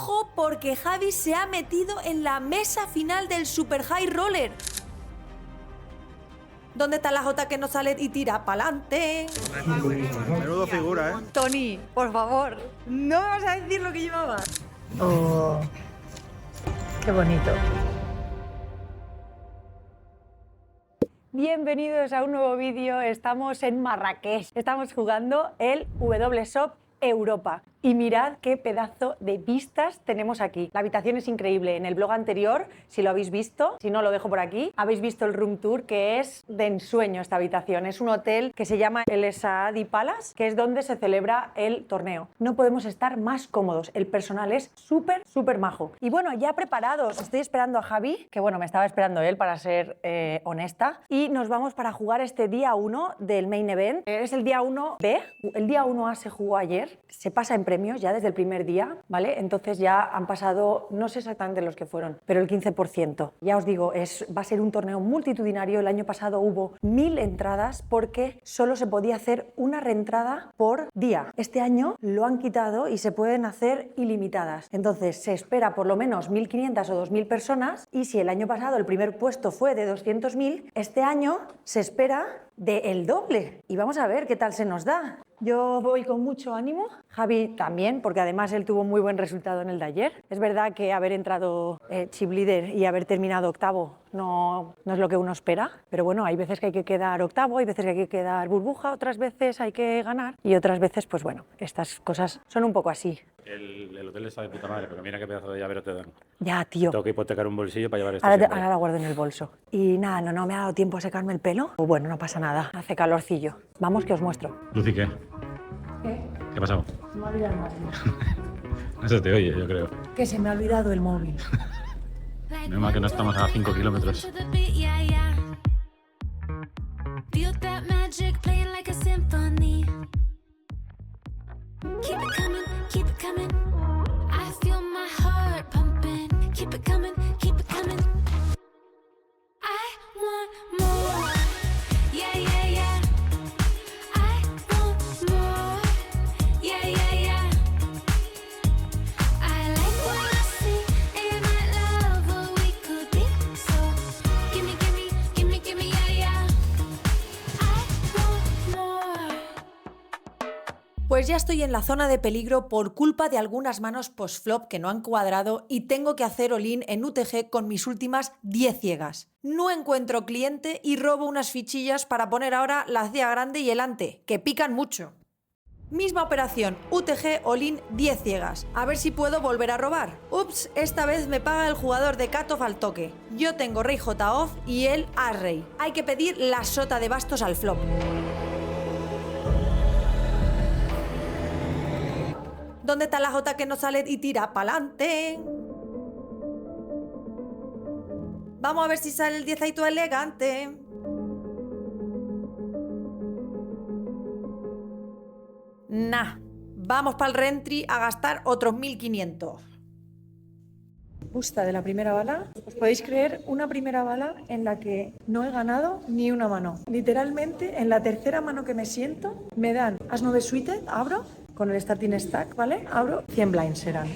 Ojo, porque Javi se ha metido en la mesa final del Super High Roller. ¿Dónde está la Jota que no sale y tira pa'lante? Menudo figura, ¿eh? Tony, por favor, no me vas a decir lo que llevaba. Oh, qué bonito. Bienvenidos a un nuevo vídeo. Estamos en Marrakech. Estamos jugando el WSOP Europa. Y mirad qué pedazo de vistas tenemos aquí. La habitación es increíble. En el blog anterior, si lo habéis visto, si no lo dejo por aquí, habéis visto el room tour, que es de ensueño esta habitación. Es un hotel que se llama el Saadi Palace, que es donde se celebra el torneo. No podemos estar más cómodos. El personal es súper majo. Y bueno, ya preparados. Estoy esperando a Javi, que bueno, me estaba esperando él para ser honesta. Y nos vamos para jugar este día 1 del main event. Es el día 1B. El día 1A se jugó ayer. Se pasa en premios ya desde el primer día, ¿vale? Entonces ya han pasado, no sé exactamente los que fueron, pero el 15%. Ya os digo, va a ser un torneo multitudinario. El año pasado hubo 1000 entradas porque solo se podía hacer una reentrada por día. Este año lo han quitado y se pueden hacer ilimitadas. Entonces se espera por lo menos 1500 o 2000 personas, y si el año pasado el primer puesto fue de 200.000, este año se espera del doble. Y vamos a ver qué tal se nos da. Yo voy con mucho ánimo, Javi también, porque además él tuvo muy buen resultado en el de ayer. Es verdad que haber entrado chip leader y haber terminado octavo no es lo que uno espera, pero bueno, hay veces que hay que quedar octavo, hay veces que hay que quedar burbuja, otras veces hay que ganar y otras veces, pues bueno, estas cosas son un poco así. El hotel está de puta madre, pero mira qué pedazo de llavero te dan. Ya, tío. Tengo que hipotecar un bolsillo para llevar esto. Ahora la guardo en el bolso. Y nada, no me ha dado tiempo a secarme el pelo. Pues bueno, no pasa nada, hace calorcillo. Vamos, que os muestro. Lucy, ¿qué? ¿Qué? ¿Qué ha pasado? Se me ha olvidado el móvil. No se te oye, yo creo. Que se me ha olvidado el móvil. Menos mal que no estamos a 5 kilómetros. Pues ya estoy en la zona de peligro por culpa de algunas manos post-flop que no han cuadrado y tengo que hacer all-in en UTG con mis últimas 10 ciegas. No encuentro cliente y robo unas fichillas para poner ahora la ciega grande y el ante, que pican mucho. Misma operación, UTG all-in 10 ciegas. A ver si puedo volver a robar. Ups, esta vez me paga el jugador de Cut-Off al toque. Yo tengo rey J-Off y él As-Rey. Hay que pedir la sota de bastos al flop. ¿Dónde está la Jota que no sale y tira pa'lante? Vamos a ver si sale el 10 ahí todo elegante. Nah, vamos para el reentry a gastar otros 1500. Justa de la primera bala. ¿Os podéis creer una primera bala en la que no he ganado ni una mano? Literalmente, en la tercera mano que me siento, me dan As-9 suited, abro, con el starting stack, ¿vale? Abro, 100 blinds serán.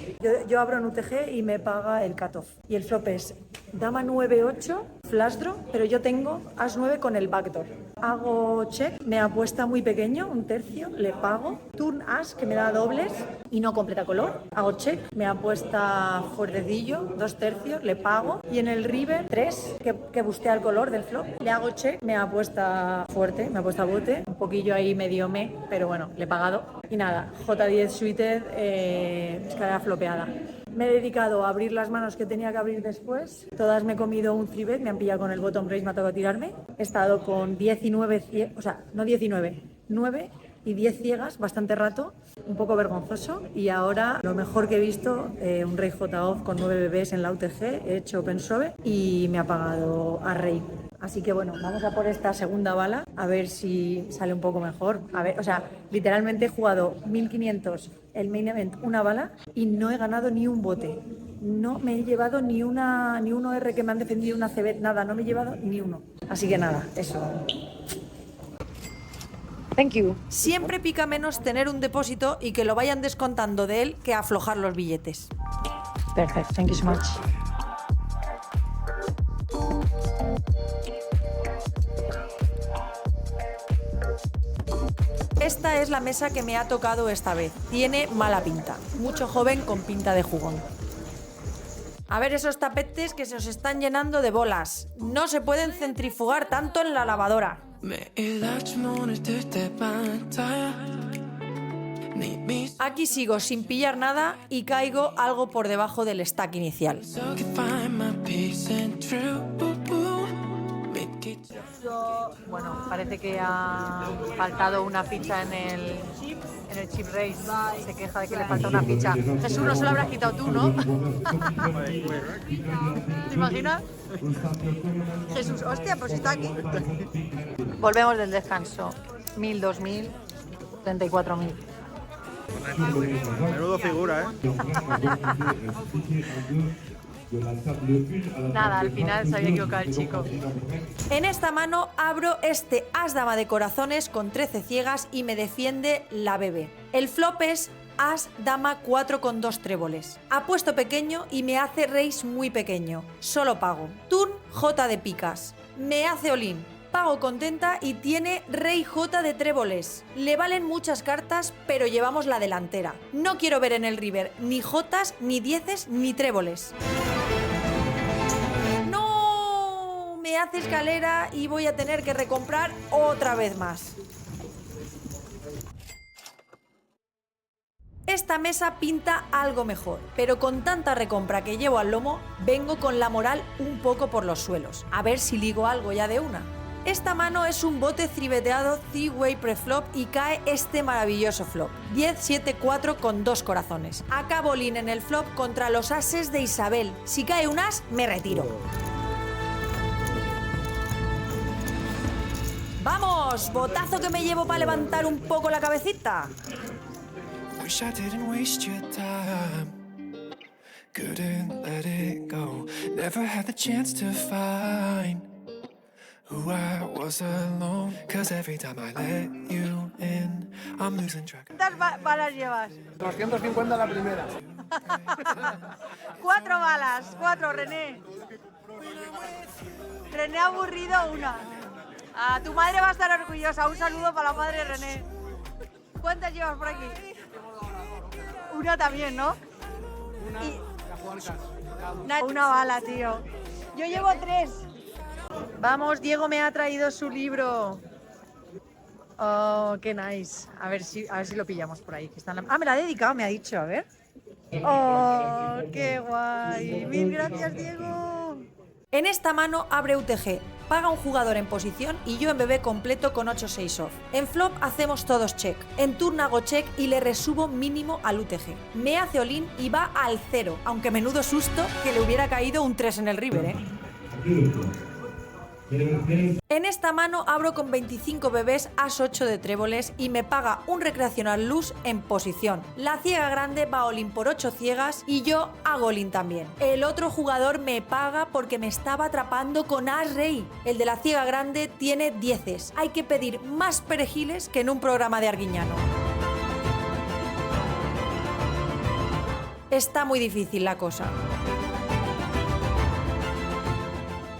Yo abro en UTG y me paga el cutoff. Y el flop es Dama 9-8, flash draw, pero yo tengo As-9 con el backdoor. Hago check, me apuesta muy pequeño, un tercio, le pago. Turn As, que me da dobles y no completa color. Hago check, me apuesta fuertecillo, 2 tercios, le pago. Y en el river, 3, que bustea el color del flop, le hago check, me apuesta fuerte, me apuesta bote. Un poquillo ahí medio pero bueno, le he pagado. Y nada, J10 suited, escalera flopeada. Me he dedicado a abrir las manos que tenía que abrir después. Todas me he comido un 3-bet, me han pillado con el bottom raise, me ha tocado tirarme. He estado con 19, o sea, no 19, 9 y 10 ciegas bastante rato, un poco vergonzoso. Y ahora lo mejor que he visto, un rey J-Off con 9 bebés en la UTG, he hecho open shove y me ha pagado a rey. Así que bueno, vamos a por esta segunda bala, a ver si sale un poco mejor. A ver, o sea, literalmente he jugado 1500 el main event, una bala, y no he ganado ni un bote. No me he llevado ni un OR que me han defendido, una CB, nada, no me he llevado ni uno. Así que nada, eso. Thank you. Siempre pica menos tener un depósito y que lo vayan descontando de él que aflojar los billetes. Perfect, thank you so much. Esta es la mesa que me ha tocado esta vez. Tiene mala pinta. Mucho joven con pinta de jugón. A ver esos tapetes que se os están llenando de bolas. No se pueden centrifugar tanto en la lavadora. Aquí sigo sin pillar nada y caigo algo por debajo del stack inicial. Bueno, parece que ha faltado una ficha en el chip race. Se queja de que le falta una ficha. Jesús, no se lo habrás quitado tú, ¿no? ¿Te imaginas? Jesús, hostia, pues está aquí. Volvemos del descanso. 1000, 2000, 34.000. Menudo figura, ¿eh? Nada, al final se había equivocado el chico. En esta mano abro este as dama de corazones con 13 ciegas y me defiende la bebé. El flop es as dama 4 con 2 tréboles. Apuesto pequeño y me hace raise muy pequeño. Solo pago. Turn J de picas. Me hace all-in. Pago contenta y tiene rey J de tréboles. Le valen muchas cartas, pero llevamos la delantera. No quiero ver en el river ni Jotas, ni dieces, ni tréboles. ¡No! Me hace escalera y voy a tener que recomprar otra vez más. Esta mesa pinta algo mejor, pero con tanta recompra que llevo al lomo, vengo con la moral un poco por los suelos. A ver si ligo algo ya de una. Esta mano es un bote triveteado three-way preflop y cae este maravilloso flop. 10-7-4 con 2 corazones. Acabo all-in en el flop contra los ases de Isabel. Si cae un as, me retiro. ¡Vamos! Botazo que me llevo para levantar un poco la cabecita. Wish I didn't waste your time. Couldn't let it go. Never had the chance to find who I was alone. Cause every time I let you in, I'm losing track. ¿Cuántas balas llevas? 250 la primera. 4 balas, 4, René. René ha aburrido una. Ah, tu madre va a estar orgullosa. Un saludo para la madre de René. ¿Cuántas llevas por aquí? Una también, ¿no? Una bala, tío. Yo llevo 3. Vamos, Diego me ha traído su libro. Oh, qué nice. A ver si lo pillamos por ahí. Que está en la... Ah, me la ha dedicado, me ha dicho, a ver. Oh, qué guay. Mil gracias, Diego. En esta mano abre UTG, paga un jugador en posición y yo en bebé completo con 8-6 off. En flop hacemos todos check, en turn hago check y le resubo mínimo al UTG. Me hace all-in y va al 0, aunque menudo susto que le hubiera caído un 3 en el river, ¿eh? En esta mano abro con 25 bebés as 8 de tréboles y me paga un recreacional luz en posición. La ciega grande va all-in por 8 ciegas y yo hago all-in también. El otro jugador me paga porque me estaba atrapando con as rey. El de la ciega grande tiene 10. Hay que pedir más perejiles que en un programa de Arguiñano. Está muy difícil la cosa.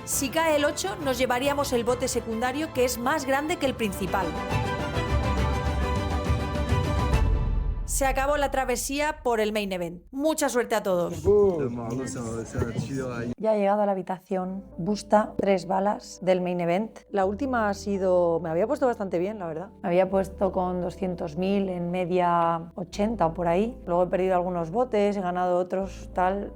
Si cae el 8, nos llevaríamos el bote secundario, que es más grande que el principal. Se acabó la travesía por el main event. Mucha suerte a todos. Ya he llegado a la habitación. Busta, 3 balas del main event. La última ha sido... Me había puesto bastante bien, la verdad. Me había puesto con 200.000 en media 80 o por ahí. Luego he perdido algunos botes, he ganado otros, tal.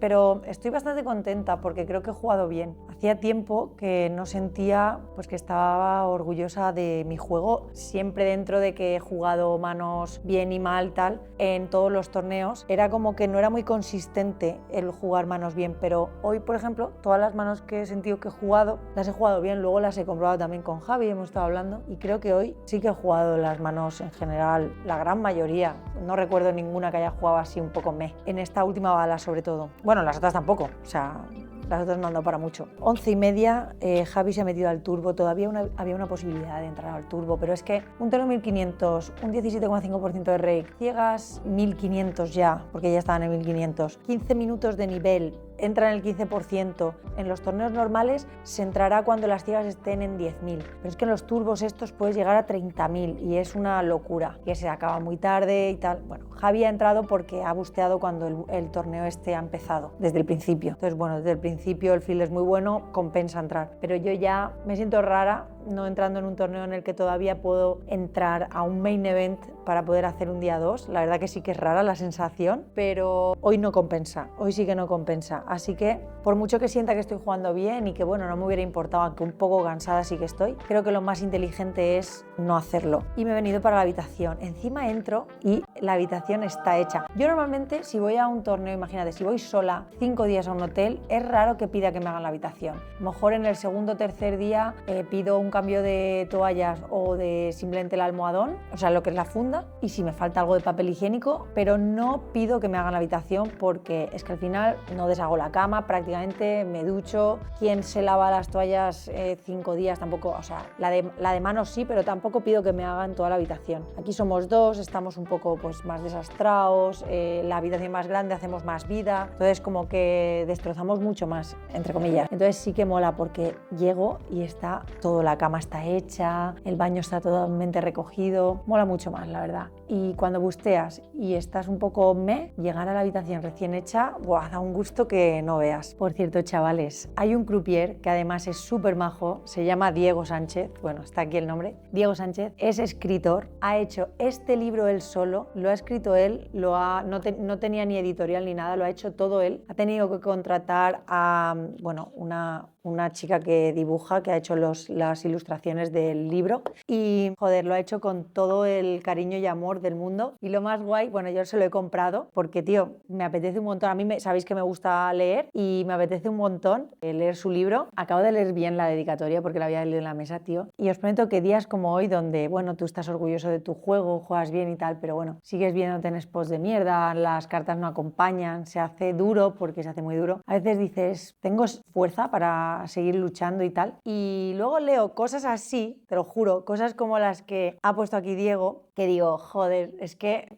Pero estoy bastante contenta porque creo que he jugado bien. Hacía tiempo que no sentía pues, que estaba orgullosa de mi juego, siempre dentro de que he jugado manos bien y mal, tal, en todos los torneos. Era como que no era muy consistente el jugar manos bien, pero hoy, por ejemplo, todas las manos que he sentido que he jugado, las he jugado bien, luego las he comprobado también con Javi, hemos estado hablando, y creo que hoy sí que he jugado las manos en general, la gran mayoría. No recuerdo ninguna que haya jugado así un poco meh, en esta última bala sobre todo. Bueno, las otras tampoco, o sea... las otras no han dado para mucho. 11:30, Javi se ha metido al turbo, todavía había una posibilidad de entrar al turbo, pero es que un torneo 1500, un 17,5% de rake, ciegas 1500 ya, porque ya estaban en 1500, 15 minutos de nivel, entra en el 15%. En los torneos normales se entrará cuando las ciegas estén en 10.000, pero es que en los turbos estos puedes llegar a 30.000 y es una locura, que se acaba muy tarde y tal. Bueno, Javi ha entrado porque ha busteado cuando el torneo este ha empezado, desde el principio. Entonces, bueno, desde el principio el field es muy bueno, compensa entrar. Pero yo ya me siento rara no entrando en un torneo en el que todavía puedo entrar a un main event para poder hacer un día 2. La verdad que sí que es rara la sensación, pero hoy no compensa, hoy sí que no compensa. Así que, por mucho que sienta que estoy jugando bien y que, bueno, no me hubiera importado, aunque un poco cansada sí que estoy, creo que lo más inteligente es no hacerlo. Y me he venido para la habitación. Encima entro y la habitación está hecha. Yo normalmente, si voy a un torneo, imagínate, si voy sola 5 días a un hotel, es raro que pida que me hagan la habitación. A lo mejor en el segundo o tercer día pido un cambio de toallas o de simplemente el almohadón, o sea, lo que es la funda, y si me falta algo de papel higiénico, pero no pido que me hagan la habitación porque es que al final no deshago la cama, prácticamente me ducho. ¿Quién se lava las toallas 5 días? Tampoco, o sea, la de manos sí, pero tampoco pido que me hagan toda la habitación. Aquí somos 2, estamos un poco pues más desastrados, la habitación más grande, hacemos más vida, entonces como que destrozamos mucho más, entre comillas. Entonces sí que mola porque llego y está todo, la cama está hecha, el baño está totalmente recogido, mola mucho más, la verdad. Y cuando busteas y estás un poco llegar a la habitación recién hecha, ¡buah!, da un gusto que no veas. Por cierto, chavales, hay un croupier que además es súper majo, se llama Diego Sánchez, bueno, está aquí el nombre. Diego Sánchez es escritor, ha hecho este libro él solo, lo ha escrito él, no tenía ni editorial ni nada, lo ha hecho todo él. Ha tenido que contratar a, bueno, una chica que dibuja, que ha hecho las ilustraciones del libro y, joder, lo ha hecho con todo el cariño y amor del mundo. Y lo más guay, bueno, yo se lo he comprado porque, tío, me apetece un montón. A mí sabéis que me gusta leer y me apetece un montón leer su libro. Acabo de leer bien la dedicatoria porque la había leído en la mesa, tío. Y os prometo que días como hoy, donde, bueno, tú estás orgulloso de tu juego, juegas bien y tal, pero bueno, sigues viéndote en spots de mierda, las cartas no acompañan, se hace duro porque se hace muy duro. A veces dices, tengo fuerza para seguir luchando y tal. Y luego leo cosas así, te lo juro, cosas como las que ha puesto aquí Diego, que digo, joder, es que,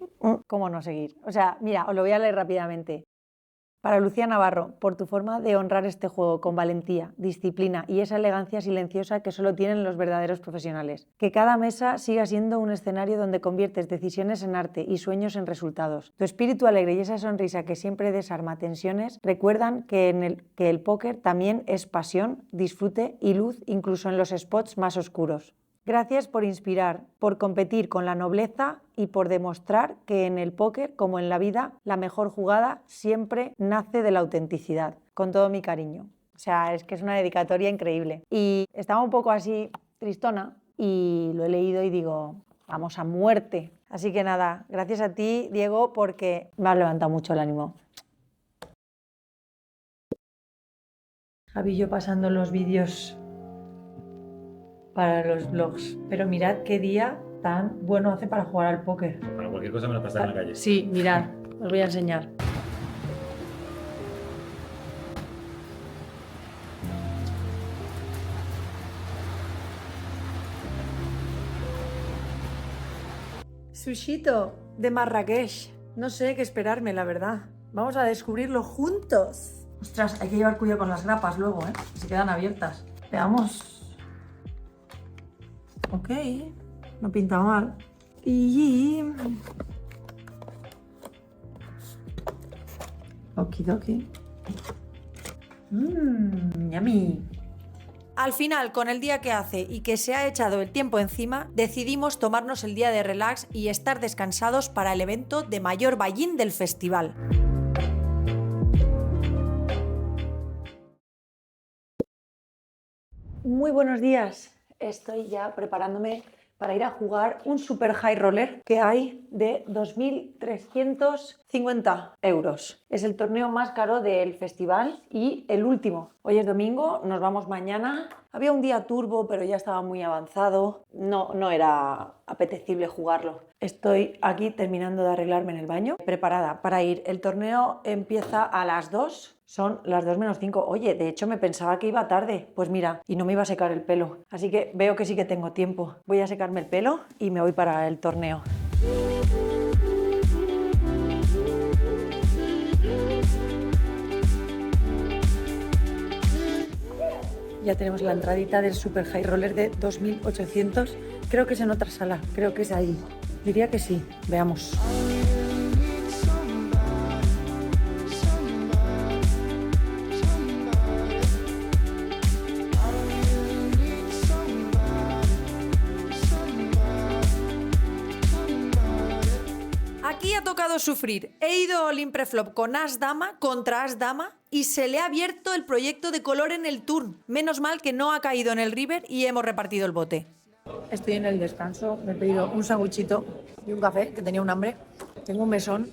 ¿cómo no seguir? O sea, mira, os lo voy a leer rápidamente. Para Lucía Navarro, por tu forma de honrar este juego con valentía, disciplina y esa elegancia silenciosa que solo tienen los verdaderos profesionales. Que cada mesa siga siendo un escenario donde conviertes decisiones en arte y sueños en resultados. Tu espíritu alegre y esa sonrisa que siempre desarma tensiones recuerdan que el póker también es pasión, disfrute y luz incluso en los spots más oscuros. Gracias por inspirar, por competir con la nobleza y por demostrar que en el póker, como en la vida, la mejor jugada siempre nace de la autenticidad. Con todo mi cariño. O sea, es que es una dedicatoria increíble. Y estaba un poco así tristona y lo he leído y digo, vamos a muerte. Así que nada, gracias a ti, Diego, porque me has levantado mucho el ánimo. Javi y yo pasando los vídeos para los vlogs, pero mirad qué día tan bueno hace para jugar al póker. Para cualquier cosa me lo pasas en la calle. Sí, mirad, os voy a enseñar. Sushito de Marrakech. No sé qué esperarme, la verdad. Vamos a descubrirlo juntos. Ostras, hay que llevar cuidado con las grapas luego, ¿eh? Se quedan abiertas. Veamos. Ok, no pinta mal. Y... okidoki. Yummy. Al final, con el día que hace y que se ha echado el tiempo encima, decidimos tomarnos el día de relax y estar descansados para el evento de mayor buy-in del festival. Muy buenos días. Estoy ya preparándome para ir a jugar un super high roller que hay de 2.350 euros. Es el torneo más caro del festival y el último. Hoy es domingo, nos vamos mañana. Había un día turbo, pero ya estaba muy avanzado. No era apetecible jugarlo. Estoy aquí terminando de arreglarme en el baño, preparada para ir. El torneo empieza a las 2, son las 2 menos 5. Oye, de hecho me pensaba que iba tarde, pues mira, y no me iba a secar el pelo. Así que veo que sí que tengo tiempo. Voy a secarme el pelo y me voy para el torneo. Ya tenemos la entradita del Super High Roller de 2.800. Creo que es en otra sala, creo que es ahí. Diría que sí, veamos. Aquí ha tocado sufrir. He ido all-in preflop con As-Dama contra As-Dama y se le ha abierto el proyecto de color en el turn. Menos mal que no ha caído en el river y hemos repartido el bote. Estoy en el descanso, me he pedido un sándwichito y un café, que tenía un hambre. Tengo un mesón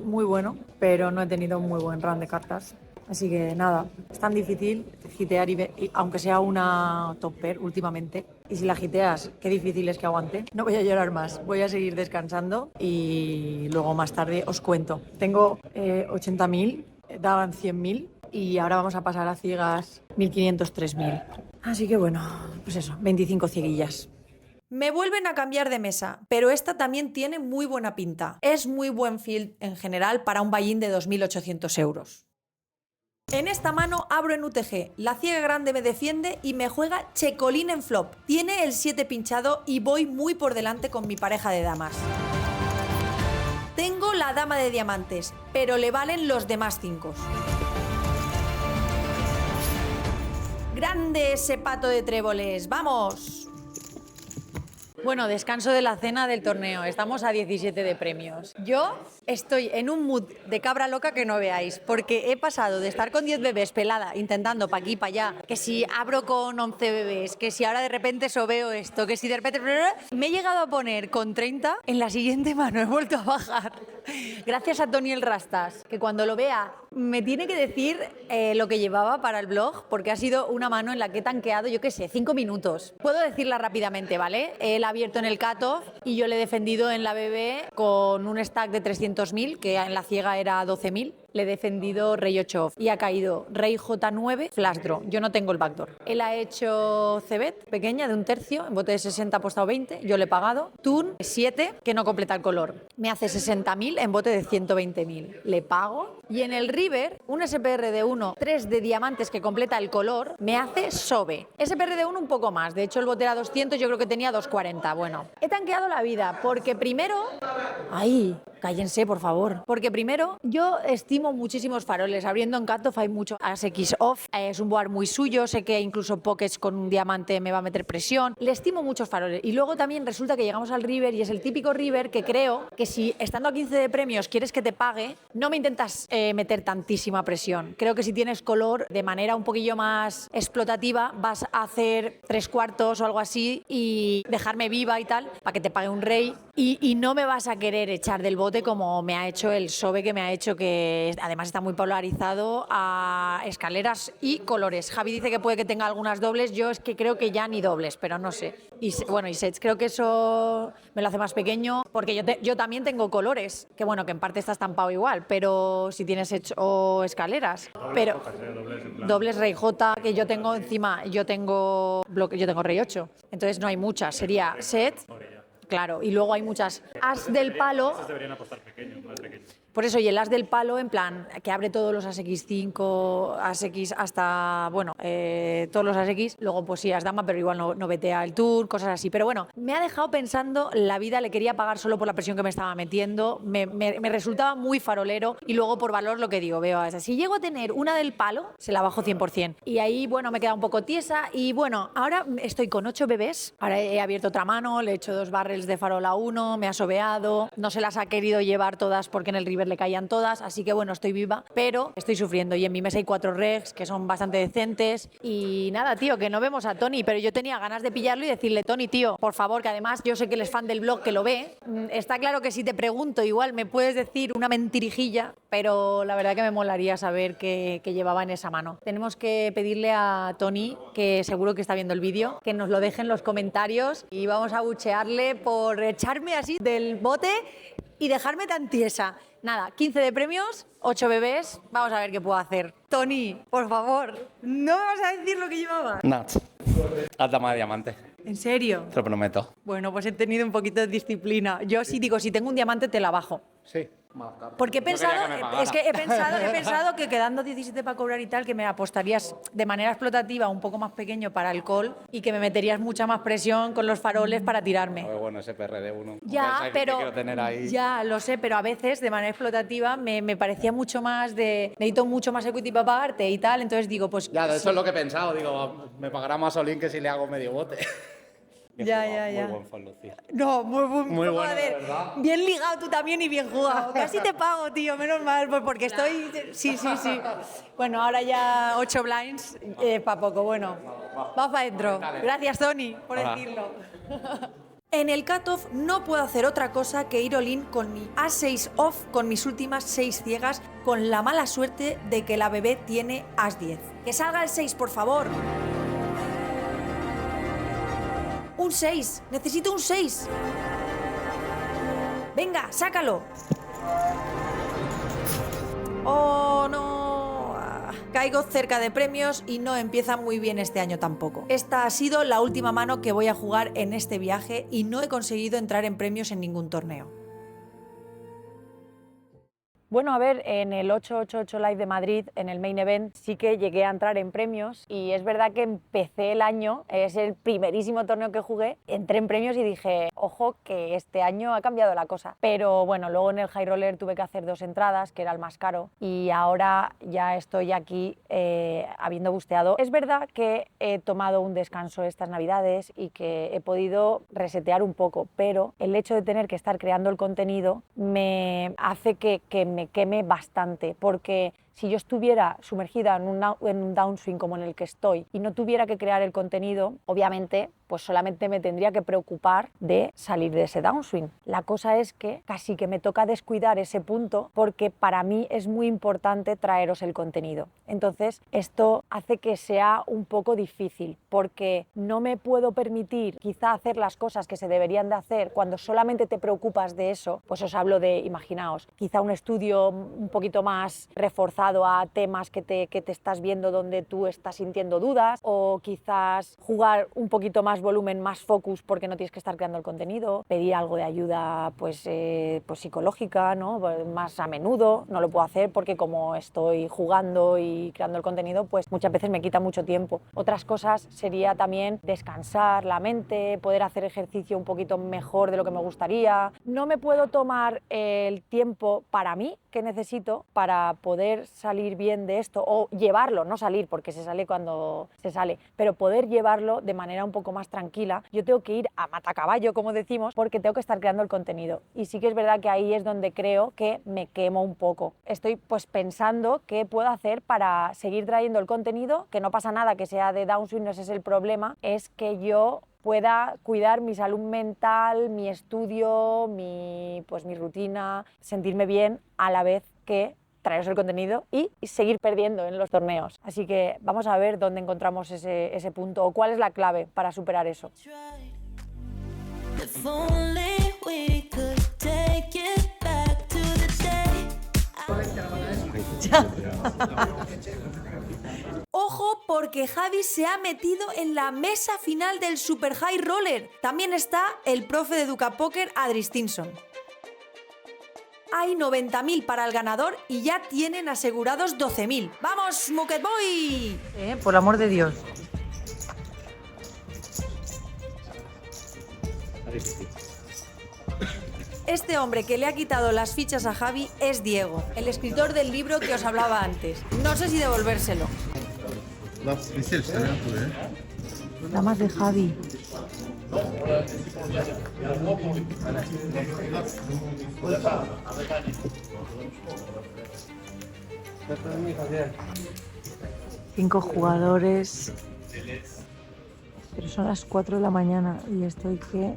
muy bueno, pero no he tenido un muy buen run de cartas. Así que nada, es tan difícil gitear y aunque sea una top pair últimamente. Y si la giteas, qué difícil es que aguante. No voy a llorar más, voy a seguir descansando y luego más tarde os cuento. Tengo 80.000, daban 100.000 y ahora vamos a pasar a ciegas 1.500, 3.000. Así que bueno, pues eso, 25 cieguillas. Me vuelven a cambiar de mesa, pero esta también tiene muy buena pinta. Es muy buen field en general para un buy-in de 2.800 euros. En esta mano abro en UTG, la ciega grande me defiende y me juega checolín en flop. Tiene el 7 pinchado y voy muy por delante con mi pareja de damas. Tengo la dama de diamantes, pero le valen los demás 5. ¡Grande ese pato de tréboles! ¡Vamos! Bueno, descanso de la cena del torneo. Estamos a 17 de premios. Yo estoy en un mood de cabra loca que no veáis, porque he pasado de estar con 10 bebés pelada, intentando pa' aquí, pa' allá, que si abro con 11 bebés, que si ahora de repente sobeo esto, que si de repente... Me he llegado a poner con 30, en la siguiente mano he vuelto a bajar. Gracias a Tony el Rastas, que cuando lo vea me tiene que decir lo que llevaba para el blog, porque ha sido una mano en la que he tanqueado, yo qué sé, 5 minutos. Puedo decirla rápidamente, ¿vale? Él ha abierto en el cutoff y yo le he defendido en la BB con un stack de 300.000, que en la ciega era 12.000. Le he defendido rey 8 off y ha caído rey J9 flash draw. Yo no tengo el backdoor. Él ha hecho cebet pequeña de un tercio, en bote de 60 ha apostado 20, yo le he pagado. Turn 7 que no completa el color. Me hace 60.000 en bote de 120.000. Le pago. Y en el river, un SPR de 1, 3 de diamantes que completa el color, me hace sobe. SPR de 1 un poco más. De hecho el bote era 200, yo creo que tenía 240. Bueno, he tanqueado la vida porque primero... ¡Ay! Cállense, por favor. Porque primero, yo estimo muchísimos faroles. Abriendo en cutoff hay mucho As-X off. Es un board muy suyo. Sé que incluso pockets con un diamante me va a meter presión. Le estimo muchos faroles. Y luego también resulta que llegamos al river y es el típico river que creo que si estando a 15 de premios quieres que te pague, no me intentas meter tantísima presión. Creo que si tienes color de manera un poquillo más explotativa vas a hacer 3/4 o algo así y dejarme viva y tal para que te pague un rey y no me vas a querer echar del bote como me ha hecho el sobe que me ha hecho, que además está muy polarizado a escaleras y colores. Javi dice que puede que tenga algunas dobles, yo es que creo que ya ni dobles, pero no sé. Y bueno, y sets, creo que eso me lo hace más pequeño, porque yo también tengo colores, que bueno, que en parte está estampado igual, pero si tienes sets o escaleras. Pero dobles rey J, que yo tengo encima, yo tengo rey 8, entonces no hay muchas, sería set. Claro, y luego hay muchas. As del palo. Deberían apostar pequeño, más pequeño. Por eso, y el as del palo, en plan, que abre todos los As-X5, As-X hasta, bueno, todos los As-X. Luego, pues sí, as-dama, pero igual no vetea el tour, cosas así. Pero bueno, me ha dejado pensando, la vida le quería pagar solo por la presión que me estaba metiendo. Me resultaba muy farolero. Y luego, por valor, lo que digo, veo a esa. Si llego a tener una del palo, se la bajo 100%. Y ahí, bueno, me queda un poco tiesa. Y bueno, ahora estoy con 8 bebés. Ahora he abierto otra mano, le he hecho 2 barrels de farol a uno, me ha sobeado. No se las ha querido llevar todas porque en el river le caían todas, así que bueno, estoy viva, pero estoy sufriendo y en mi mesa hay 4 regs que son bastante decentes y nada, tío, que no vemos a Tony, pero yo tenía ganas de pillarlo y decirle, Tony, tío, por favor, que además yo sé que él es fan del blog, que lo ve, está claro que si te pregunto igual me puedes decir una mentirijilla, pero la verdad que me molaría saber qué llevaba en esa mano. Tenemos que pedirle a Tony, que seguro que está viendo el vídeo, que nos lo deje en los comentarios y vamos a buchearle por echarme así del bote y dejarme tan tiesa. Nada, 15 de premios, 8 bebés, vamos a ver qué puedo hacer. Tony, por favor, ¿no me vas a decir lo que llevaba? Nuts. Haz dama de diamante. ¿En serio? Te lo prometo. Bueno, pues he tenido un poquito de disciplina. Yo sí digo, si tengo un diamante te la bajo. Sí. Porque he pensado, quería que me pagara. es que he pensado que quedando 17 para cobrar y tal, que me apostarías de manera explotativa un poco más pequeño para alcohol y que me meterías mucha más presión con los faroles para tirarme. Bueno, ese PRD1. Ya, pero quiero tener ahí. ya lo sé, pero a veces de manera explotativa me parecía mucho más de necesito mucho más equity para pagarte y tal, entonces digo, pues Ya, de eso sí. es lo que he pensado. Digo, me pagará más Olin que si le hago medio bote. Ya. Muy buen fan, Lucía. No, muy Muy bueno, joder, de verdad. bien ligado tú también y bien jugado. Casi te pago, tío, menos mal, pues porque estoy... Sí. Bueno, ahora ya 8 blinds, para poco, bueno. Vamos para adentro. Gracias, Tony, por Hola. decirlo. En el cutoff no puedo hacer otra cosa que ir all-in con mi A6 off, con mis últimas 6 ciegas, con la mala suerte de que la bebé tiene As-10. ¡Que salga el 6, por favor! ¡Un 6! ¡Necesito un 6! ¡Venga, sácalo! ¡Oh, no! Caigo cerca de premios y no empieza muy bien este año tampoco. Esta ha sido la última mano que voy a jugar en este viaje y no he conseguido entrar en premios en ningún torneo. Bueno, a ver, en el 888 Live de Madrid, en el main event, sí que llegué a entrar en premios y es verdad que empecé el año, es el primerísimo torneo que jugué, entré en premios y dije, ojo, que este año ha cambiado la cosa. Pero bueno, luego en el High Roller tuve que hacer 2 entradas, que era el más caro, y ahora ya estoy aquí habiendo busteado. Es verdad que he tomado un descanso estas Navidades y que he podido resetear un poco, pero el hecho de tener que estar creando el contenido me hace que me queme bastante, porque si yo estuviera sumergida en un downswing como en el que estoy y no tuviera que crear el contenido, obviamente pues solamente me tendría que preocupar de salir de ese downswing. La cosa es que casi que me toca descuidar ese punto porque para mí es muy importante traeros el contenido. Entonces esto hace que sea un poco difícil porque no me puedo permitir quizá hacer las cosas que se deberían de hacer cuando solamente te preocupas de eso. Pues os hablo de, imaginaos, quizá un estudio un poquito más reforzado a temas que te estás viendo donde tú estás sintiendo dudas, o quizás jugar un poquito más volumen, más focus porque no tienes que estar creando el contenido, pedir algo de ayuda pues psicológica, ¿no? Más a menudo. No lo puedo hacer porque como estoy jugando y creando el contenido, pues muchas veces me quita mucho tiempo. Otras cosas sería también descansar la mente, poder hacer ejercicio un poquito mejor de lo que me gustaría. No me puedo tomar el tiempo para mí que necesito para poder salir bien de esto, o llevarlo, no salir porque se sale cuando se sale, pero poder llevarlo de manera un poco más tranquila. Yo tengo que ir a matacaballo, como decimos, porque tengo que estar creando el contenido, y sí que es verdad que ahí es donde creo que me quemo un poco. Estoy pues pensando qué puedo hacer para seguir trayendo el contenido, que no pasa nada que sea de downswing, no ese es el problema, es que yo pueda cuidar mi salud mental, mi estudio, mi rutina, sentirme bien a la vez que traeros el contenido y seguir perdiendo en los torneos. Así que vamos a ver dónde encontramos ese punto o cuál es la clave para superar eso. Ojo, porque Javi se ha metido en la mesa final del Super High Roller. También está el profe de Educa Poker, Adri Stinson. Hay 90.000 para el ganador y ya tienen asegurados 12.000. ¡Vamos, Muket Boy! Por el amor de Dios. Este hombre que le ha quitado las fichas a Javi es Diego, el escritor del libro que os hablaba antes. No sé si devolvérselo. Damas de Javi. Cinco jugadores, pero son las 4 de la mañana y estoy que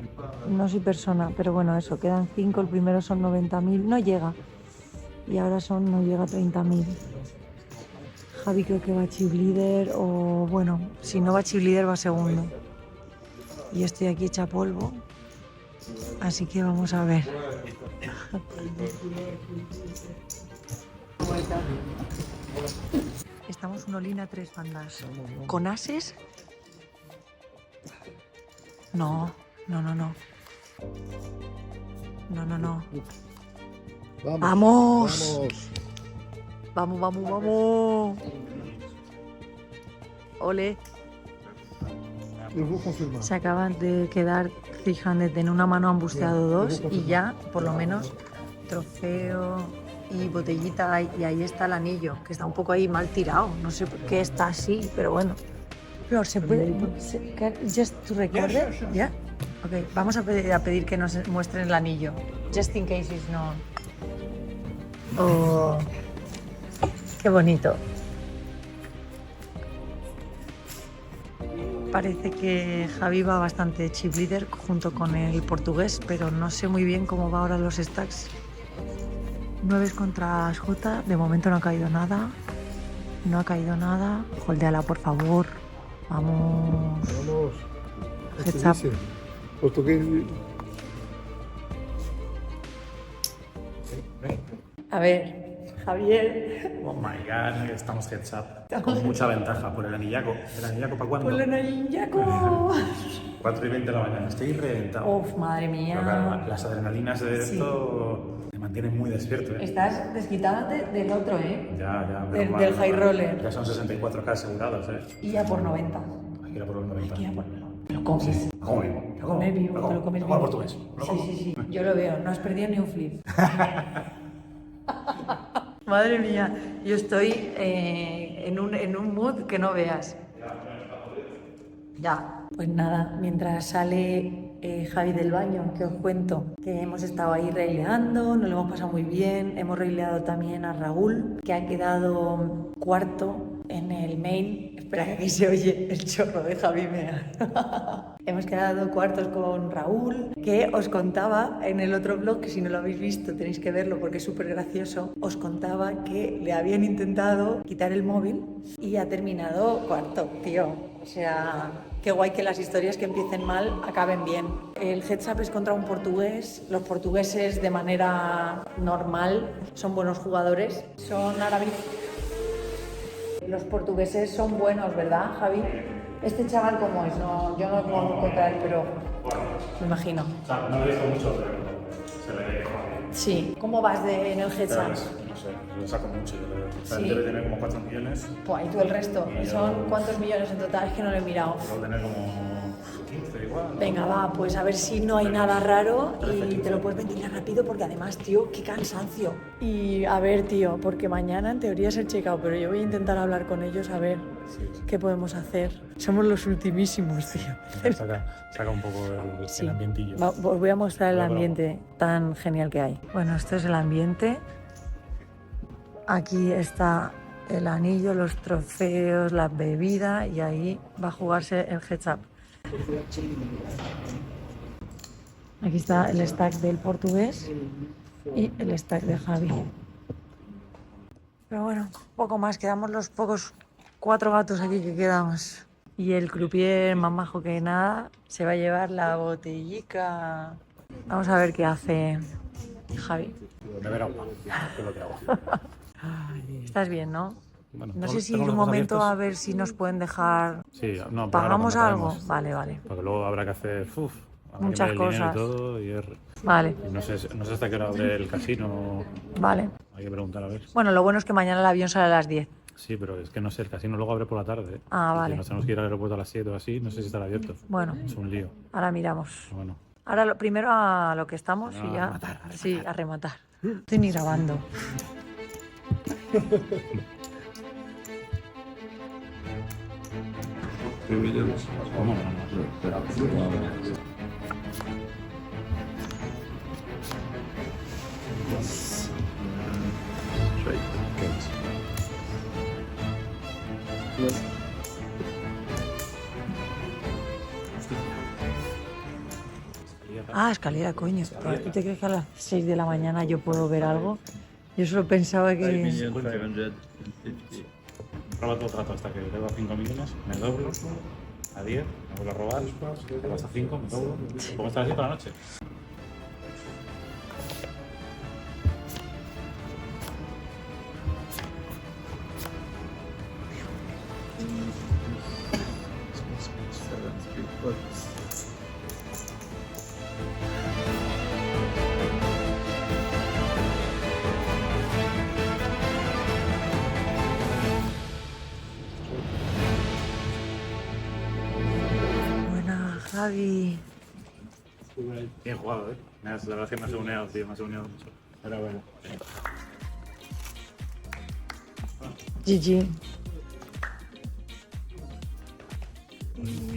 no soy persona, pero bueno, eso, quedan 5, el primero son 90.000, no llega, y ahora no llega a 30.000. Javi creo que va chip líder, o bueno, si no va chip líder va segundo. Y estoy aquí hecha polvo, así que vamos a ver. Estamos un all-in a 3 bandas. ¿Con ases? No. No. ¡Vamos! ¡Vamos! ¡Ole! Se acaban de quedar Three-Handed, en una mano han busteado 2 y ya, por lo menos, trofeo y botellita hay, y ahí está el anillo, que está un poco ahí mal tirado, no sé por qué está así, pero bueno. Flor, ¿se puede? ¿Just to record it? ¿Ya? Ok, vamos a pedir que nos muestren el anillo, just in case it's not. Oh, qué bonito. Parece que Javi va bastante chip leader junto con el portugués, pero no sé muy bien cómo va ahora los stacks. 9 contra J, de momento no ha caído nada. Holdeala, por favor. Vamos. Heads up. Portugués. A ver, Javier. Oh my god, estamos heads up. Con mucha ventaja por el anillaco. ¿El anillaco para cuándo? ¡Por el anillaco! 4:20 de la mañana, estoy reventado. Uf, madre mía. Pero claro, las adrenalinas de esto me mantienen muy despierto, ¿eh? Estás desquitada del otro, ¿eh? Ya, Del high roller. Ya son 64K asegurados, ¿eh? Y ya por 90. Hay que ir a por los 90. Te lo comes. Sí, lo como vivo. Lo como Comer vivo, te lo comes como al vivo. portugués. Lo como. Sí. Yo lo veo, no has perdido ni un flip. Madre mía, yo estoy en un mood que no veas. Ya. Pues nada, mientras sale Javi del baño, que os cuento que hemos estado ahí reileando, nos lo hemos pasado muy bien. Hemos reileado también a Raúl, que ha quedado cuarto en el main. Espera que aquí se oye el chorro de Javi mear. Hemos quedado cuartos con Raúl, que os contaba en el otro vlog, que si no lo habéis visto tenéis que verlo porque es súper gracioso. Os contaba que le habían intentado quitar el móvil y ha terminado cuarto, tío. O sea, qué guay que las historias que empiecen mal acaben bien. El heads up es contra un portugués. Los portugueses, de manera normal, son buenos jugadores. Son árabes. Los portugueses son buenos, ¿verdad, Javi? Este chaval, ¿cómo es? No, yo no puedo contra él, pero me imagino. O sea, no lo he visto mucho, pero se ve que juega bien. Sí. ¿Cómo vas en el heads up? No sé, lo saco mucho, yo creo. O sea, Sí. debe tener como 4 millones. Pues, ¿y tú el resto? Y yo- ¿Son cuántos millones en total? Es que no lo he mirado. Debo tener como 15 igual. Venga, va, pues a ver si no hay nada raro y te lo puedes ventilar rápido porque además, tío, qué cansancio. Y a ver, tío, porque mañana en teoría es el check-out, pero yo voy a intentar hablar con ellos a ver qué podemos hacer. Somos los ultimísimos, tío. Saca un poco el ambientillo. Os voy a mostrar el Bravo. ambiente tan genial que hay. Bueno, esto es el ambiente. Aquí está el anillo, los trofeos, la bebida y ahí va a jugarse el heads up. Aquí está el stack del portugués y el stack de Javi. Pero bueno, poco más, quedamos los pocos 4 gatos aquí que quedamos. Y el croupier, más majo que nada, se va a llevar la botellica. Vamos a ver qué hace Javi. Beber agua, que es lo que hago. Estás bien, ¿no? Bueno, No sé si tengo un los ojos momento abiertos. a ver si nos pueden dejar. Sí, no, pero ¿Pagamos ahora algo? cuando Vale, vale. acabemos, porque luego habrá que hacer habrá que Muchas meter el dinero cosas. y todo, Vale, y no sé hasta qué hora abre el casino. vale. Hay que preguntar a ver. Bueno, lo bueno es que mañana el avión sale a las 10. Sí, pero es que no sé, el casino luego abre por la tarde. Ah, Y vale. si nos tenemos que ir al aeropuerto a las 7 o así, no sé si estará abierto. Bueno, Es un lío. ahora miramos. Bueno, Ahora primero a lo que estamos y A ya. rematar, a Sí, a rematar. Estoy ni grabando. ¿cómo? Ah, escalera, coño. ¿Tú te crees que a las 6 de la mañana yo puedo ver algo? Yo solo pensaba que... 5,550. Roba todo el rato hasta que llego a 5 millones, me doblo a 10, me vuelvo a robar, vas a 5, me doblo. ¿Cómo estás así toda la noche? Buena, Javi. Bien jugado, ¿eh? La verdad es que me has uneado, tío, me has uneado mucho. Pero bueno. GG.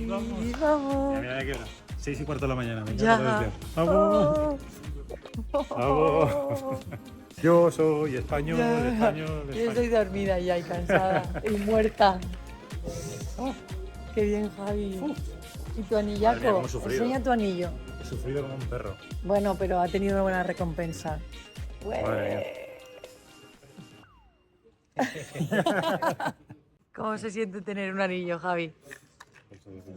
Vamos. Y vamos. Mira, qué hora. 6:15 de la mañana, me Ya. encanta ver. ¡Vamos! ¡Vamos! Yo soy español, español, Yo español. estoy dormida ya y cansada y muerta. Qué bien, Javi. ¿Y tu Madre mía, anillaco? cómo he sufrido. Enseña tu anillo. He sufrido como un perro. Bueno, pero ha tenido una buena recompensa. Madre ¿Cómo se siente tener un anillo, Javi?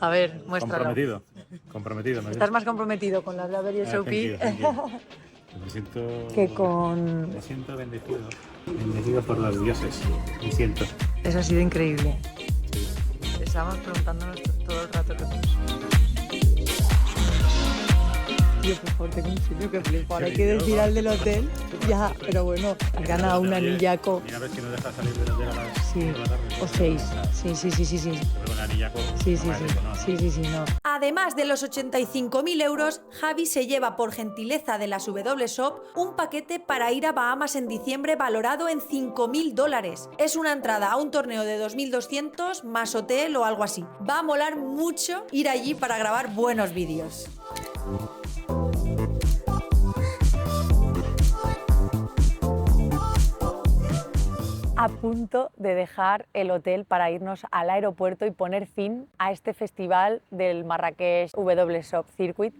A ver, muéstralo. Comprometido. Comprometido, ¿no? ¿Estás más comprometido con la Blackberry Thank you, SOP thank you. Me siento... que con...? Me siento bendecido. Bendecido por los dioses. Me siento. Eso ha sido increíble. Estábamos preguntándonos todo el rato. Tío, por favor, tengo un sueño que flipo. Ahora hay que decir al del hotel. Ya, pero bueno, has ganado un anillaco. Mira a ver si nos deja salir de las Sí, de la tarde. o 6. Sí. Pero un anillaco. Sí, no. Además de los 85.000 euros, Javi se lleva por gentileza de las WSOP un paquete para ir a Bahamas en diciembre valorado en $5.000. Es una entrada a un torneo de 2.200 más hotel o algo así. Va a molar mucho ir allí para grabar buenos vídeos. A punto de dejar el hotel para irnos al aeropuerto y poner fin a este festival del Marrakech WSOP Circuit.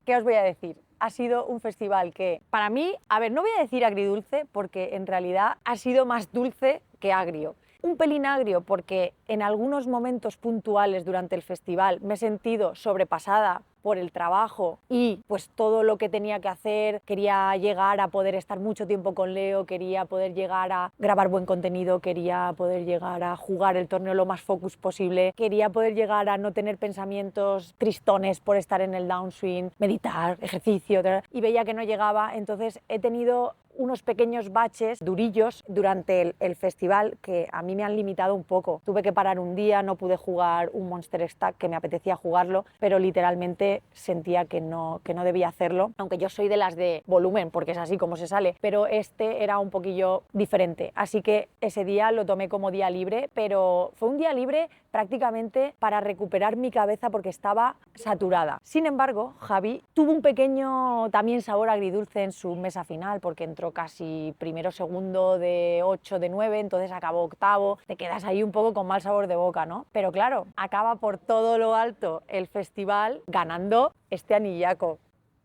¿Qué os voy a decir? Ha sido un festival que, para mí, a ver, no voy a decir agridulce, porque en realidad ha sido más dulce que agrio. Un pelín agrio porque en algunos momentos puntuales durante el festival me he sentido sobrepasada por el trabajo y pues todo lo que tenía que hacer. Quería llegar a poder estar mucho tiempo con Leo, quería poder llegar a grabar buen contenido, quería poder llegar a jugar el torneo lo más focus posible, quería poder llegar a no tener pensamientos tristones por estar en el downswing, meditar, ejercicio, y veía que no llegaba. Entonces he tenido unos pequeños baches durillos durante el festival que a mí me han limitado un poco. Tuve que parar un día, no pude jugar un Monster Stack que me apetecía jugarlo, pero literalmente sentía que no debía hacerlo, aunque yo soy de las de volumen, porque es así como se sale, pero este era un poquillo diferente. Así que ese día lo tomé como día libre, pero fue un día libre prácticamente para recuperar mi cabeza porque estaba saturada. Sin embargo, Javi tuvo un pequeño también sabor agridulce en su mesa final, porque entró casi primero segundo de 8 de 9, entonces acabó octavo, te quedas ahí un poco con mal sabor de boca, ¿no? Pero claro, acaba por todo lo alto el festival ganando este anillaco.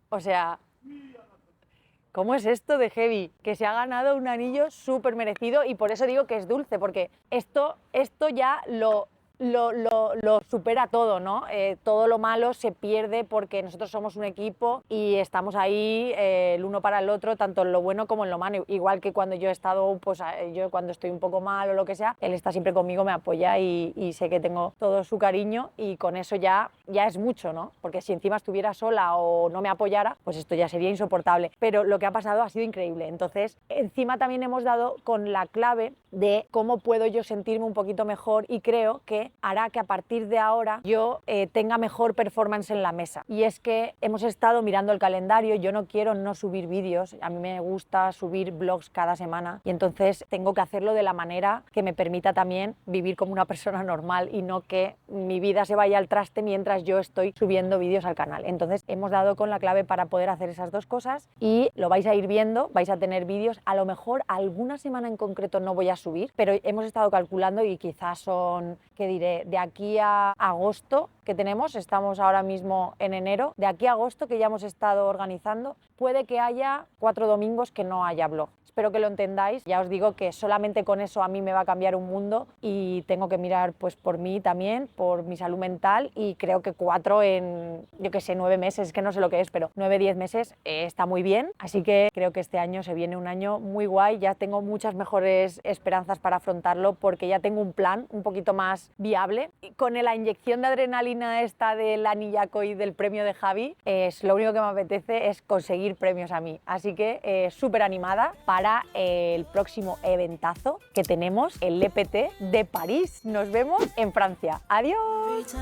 O sea, ¿cómo es esto de heavy? Que se ha ganado un anillo súper merecido, y por eso digo que es dulce, porque esto ya lo supera todo, ¿no? Todo lo malo se pierde porque nosotros somos un equipo y estamos ahí el uno para el otro, tanto en lo bueno como en lo malo. Igual que cuando yo he estado, pues yo cuando estoy un poco mal o lo que sea, él está siempre conmigo, me apoya y sé que tengo todo su cariño, y con eso ya es mucho, ¿no? Porque si encima estuviera sola o no me apoyara, pues esto ya sería insoportable. Pero lo que ha pasado ha sido increíble. Entonces, encima también hemos dado con la clave de cómo puedo yo sentirme un poquito mejor, y creo que que hará que a partir de ahora yo tenga mejor performance en la mesa. Y es que hemos estado mirando el calendario, yo no quiero no subir vídeos, a mí me gusta subir vlogs cada semana y entonces tengo que hacerlo de la manera que me permita también vivir como una persona normal y no que mi vida se vaya al traste mientras yo estoy subiendo vídeos al canal. Entonces hemos dado con la clave para poder hacer esas dos cosas y lo vais a ir viendo, vais a tener vídeos, a lo mejor alguna semana en concreto no voy a subir, pero hemos estado calculando y quizás son, ¿qué diré?, de aquí a agosto que tenemos, estamos ahora mismo en enero, de aquí a agosto que ya hemos estado organizando, puede que haya 4 domingos que no haya vlog. Espero que lo entendáis, ya os digo que solamente con eso a mí me va a cambiar un mundo y tengo que mirar pues por mí también, por mi salud mental y creo que 4 en, yo que sé, 9 meses, es que no sé lo que es, pero 9-10 meses está muy bien, así que creo que este año se viene un año muy guay, ya tengo muchas mejores esperanzas para afrontarlo porque ya tengo un plan un poquito más viable. Y con la inyección de adrenalina esta del anillaco y del premio de Javi, lo único que me apetece es conseguir premios a mí, así que súper animada para el próximo eventazo que tenemos, el EPT de París. Nos vemos en Francia. ¡Adiós!